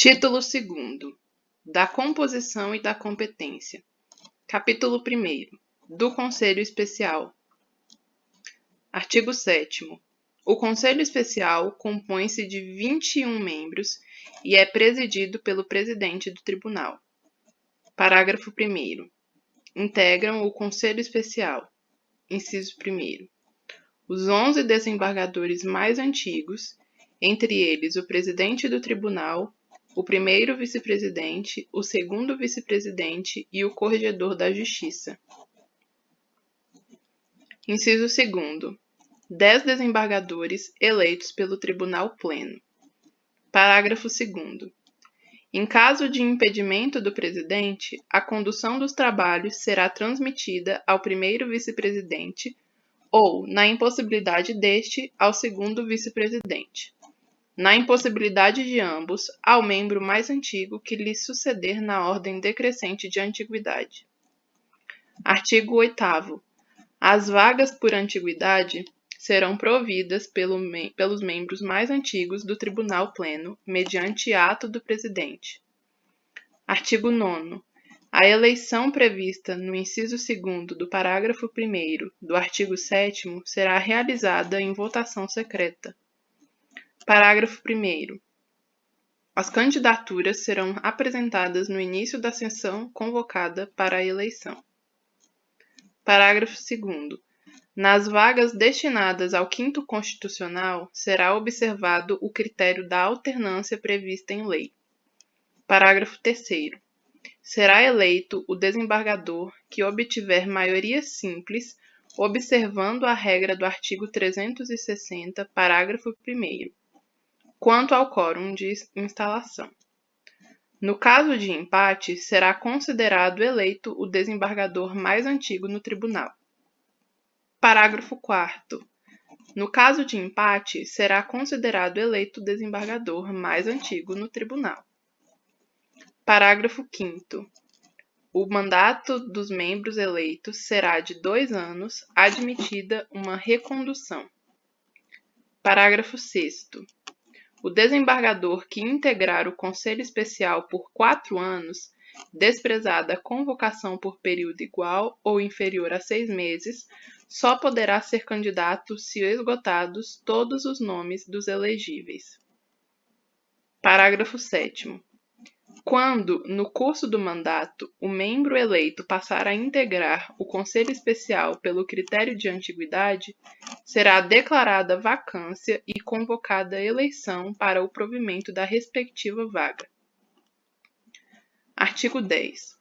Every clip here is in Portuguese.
Título 2º. Da composição e da competência. Capítulo 1º. Do Conselho Especial. Artigo 7º. O Conselho Especial compõe-se de 21 membros e é presidido pelo Presidente do Tribunal. Parágrafo 1º. Integram o Conselho Especial. Inciso 1º. Os 11 desembargadores mais antigos, entre eles o Presidente do Tribunal, o primeiro vice-presidente, o segundo vice-presidente e o corregedor da Justiça. Inciso 2º. 10 desembargadores eleitos pelo Tribunal Pleno. Parágrafo 2º. Em caso de impedimento do presidente, a condução dos trabalhos será transmitida ao primeiro vice-presidente ou, na impossibilidade deste, ao segundo vice-presidente. Na impossibilidade de ambos, ao membro mais antigo que lhe suceder na ordem decrescente de antiguidade. Artigo 8º. As vagas por antiguidade serão providas pelos membros mais antigos do Tribunal Pleno, mediante ato do presidente. Artigo 9º. A eleição prevista no inciso 2º do parágrafo 1º do artigo 7º será realizada em votação secreta. Parágrafo 1º. As candidaturas serão apresentadas no início da sessão convocada para a eleição. Parágrafo 2º. Nas vagas destinadas ao 5º Constitucional, será observado o critério da alternância prevista em lei. Parágrafo 3º. Será eleito o desembargador que obtiver maioria simples, observando a regra do artigo 360, parágrafo 1º. Quanto ao quórum de instalação. No caso de empate, será considerado eleito o desembargador mais antigo no tribunal. Parágrafo 4º. No caso de empate, será considerado eleito o desembargador mais antigo no tribunal. Parágrafo 5º. O mandato dos membros eleitos será de 2 anos, admitida uma recondução. Parágrafo 6º. O desembargador que integrar o Conselho Especial por 4 anos, desprezada a convocação por período igual ou inferior a 6 meses, só poderá ser candidato se esgotados todos os nomes dos elegíveis. Parágrafo 7º. Quando, no curso do mandato, o membro eleito passar a integrar o Conselho Especial pelo critério de antiguidade, será declarada vacância e convocada a eleição para o provimento da respectiva vaga. Artigo 10.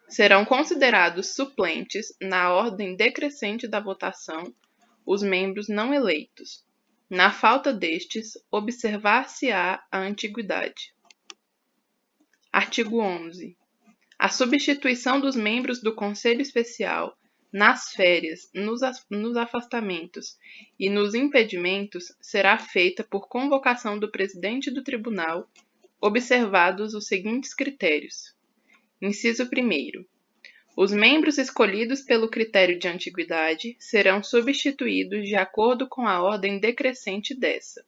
Serão considerados suplentes, na ordem decrescente da votação, os membros não eleitos. Na falta destes, observar-se-á a antiguidade. Artigo 11. A substituição dos membros do Conselho Especial nas férias, nos afastamentos e nos impedimentos será feita por convocação do presidente do tribunal, observados os seguintes critérios. Inciso 1º. Os membros escolhidos pelo critério de antiguidade serão substituídos de acordo com a ordem decrescente dessa,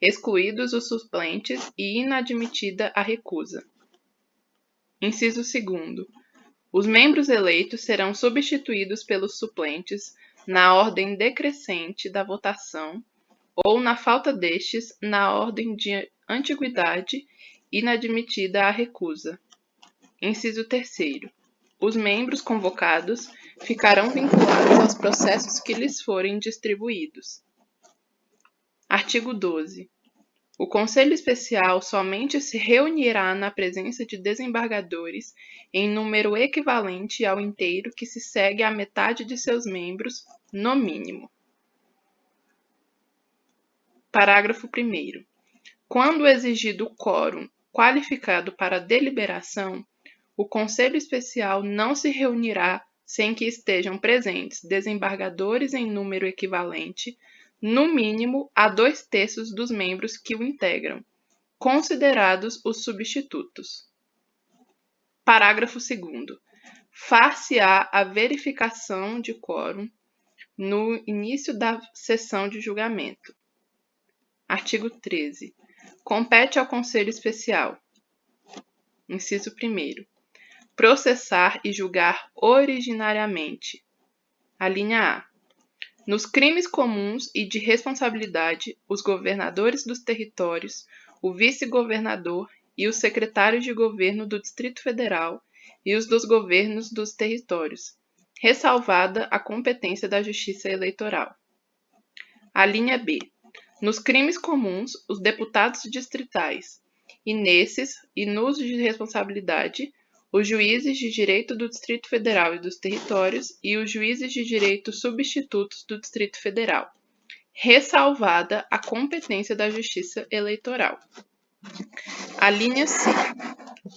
excluídos os suplentes e inadmitida a recusa. Inciso 2º. Os membros eleitos serão substituídos pelos suplentes na ordem decrescente da votação ou, na falta destes, na ordem de antiguidade inadmitida a recusa. Inciso 3º. Os membros convocados ficarão vinculados aos processos que lhes forem distribuídos. Artigo 12. O Conselho Especial somente se reunirá na presença de desembargadores em número equivalente ao inteiro que se segue à metade de seus membros, no mínimo. Parágrafo 1º. Quando exigido quórum qualificado para deliberação, o Conselho Especial não se reunirá sem que estejam presentes desembargadores em número equivalente, no mínimo a 2/3 dos membros que o integram, considerados os substitutos. Parágrafo 2º. Far-se-á a verificação de quórum no início da sessão de julgamento. Artigo 13. Compete ao Conselho Especial, Inciso 1º. Processar e julgar originariamente. A linha A. Nos crimes comuns e de responsabilidade, os governadores dos territórios, o vice-governador e os secretários de governo do Distrito Federal e os dos governos dos territórios, ressalvada a competência da Justiça Eleitoral. A linha B. Nos crimes comuns, os deputados distritais, e nesses e nos de responsabilidade, os juízes de direito do Distrito Federal e dos territórios e os juízes de direito substitutos do Distrito Federal, ressalvada a competência da Justiça Eleitoral. A linha C.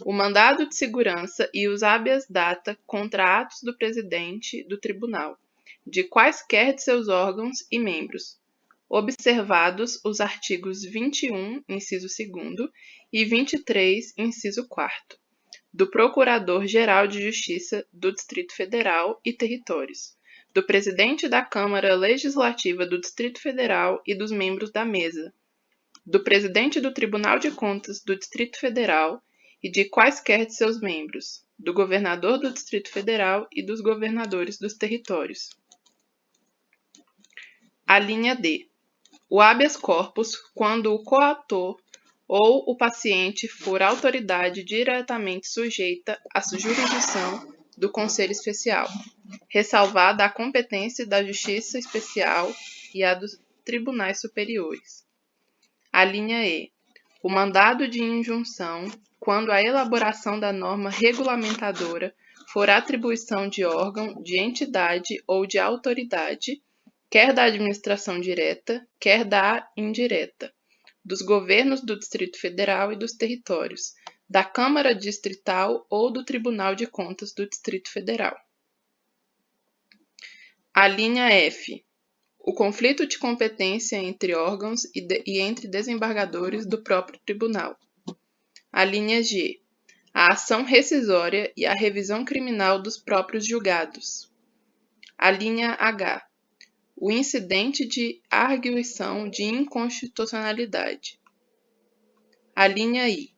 O mandado de segurança e os habeas data contra atos do presidente do tribunal, de quaisquer de seus órgãos e membros, observados os artigos 21, inciso 2º, e 23, inciso 4º, do Procurador-Geral de Justiça do Distrito Federal e Territórios, do Presidente da Câmara Legislativa do Distrito Federal e dos membros da Mesa, do Presidente do Tribunal de Contas do Distrito Federal e de quaisquer de seus membros, do Governador do Distrito Federal e dos governadores dos territórios. A linha D. O habeas corpus, quando o coautor ou o paciente for autoridade diretamente sujeita à jurisdição do Conselho Especial, ressalvada a competência da Justiça Especial e a dos tribunais superiores. A linha E. O mandado de injunção, quando a elaboração da norma regulamentadora for atribuição de órgão, de entidade ou de autoridade, quer da administração direta, quer da indireta, dos governos do Distrito Federal e dos territórios, da Câmara Distrital ou do Tribunal de Contas do Distrito Federal. A linha F. O conflito de competência entre órgãos e entre desembargadores do próprio tribunal. A linha G. A ação rescisória e a revisão criminal dos próprios julgados. A linha H. O incidente de arguição de inconstitucionalidade. A linha I.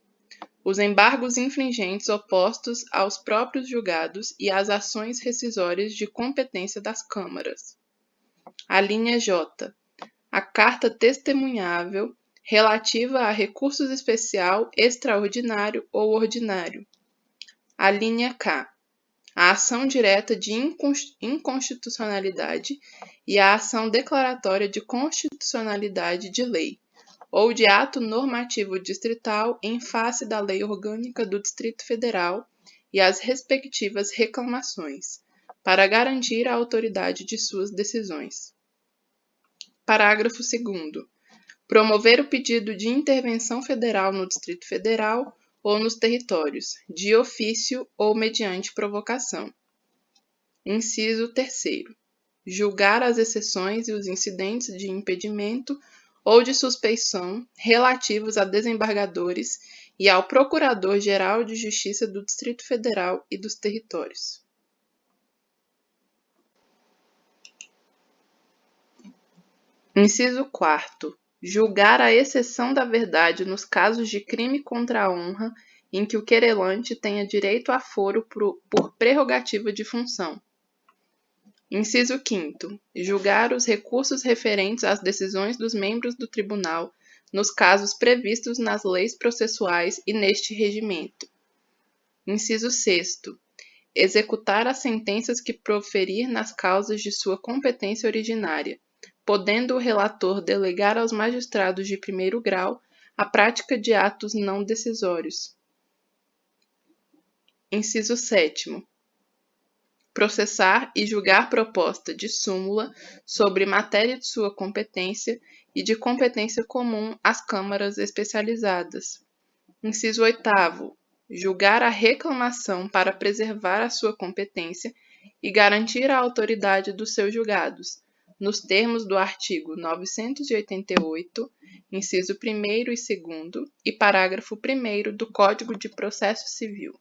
Os embargos infringentes opostos aos próprios julgados e as ações rescisórias de competência das câmaras. A linha J. A carta testemunhável relativa a recursos especial, extraordinário ou ordinário. A linha K. A ação direta de inconstitucionalidade e a ação declaratória de constitucionalidade de lei ou de ato normativo distrital em face da Lei Orgânica do Distrito Federal e as respectivas reclamações, para garantir a autoridade de suas decisões. Parágrafo 2º. Promover o pedido de intervenção federal no Distrito Federal ou nos territórios, de ofício ou mediante provocação. Inciso 3º. Julgar as exceções e os incidentes de impedimento ou de suspeição relativos a desembargadores e ao Procurador-Geral de Justiça do Distrito Federal e dos territórios. Inciso 4º. Julgar a exceção da verdade nos casos de crime contra a honra em que o querelante tenha direito a foro por prerrogativa de função. Inciso 5º. Julgar os recursos referentes às decisões dos membros do tribunal nos casos previstos nas leis processuais e neste regimento. Inciso 6º. Executar as sentenças que proferir nas causas de sua competência originária, podendo o relator delegar aos magistrados de primeiro grau a prática de atos não decisórios. Inciso 7º. Processar e julgar proposta de súmula sobre matéria de sua competência e de competência comum às câmaras especializadas. Inciso 8º. Julgar a reclamação para preservar a sua competência e garantir a autoridade dos seus julgados, nos termos do artigo 988, inciso 1º e 2º e parágrafo 1º do Código de Processo Civil.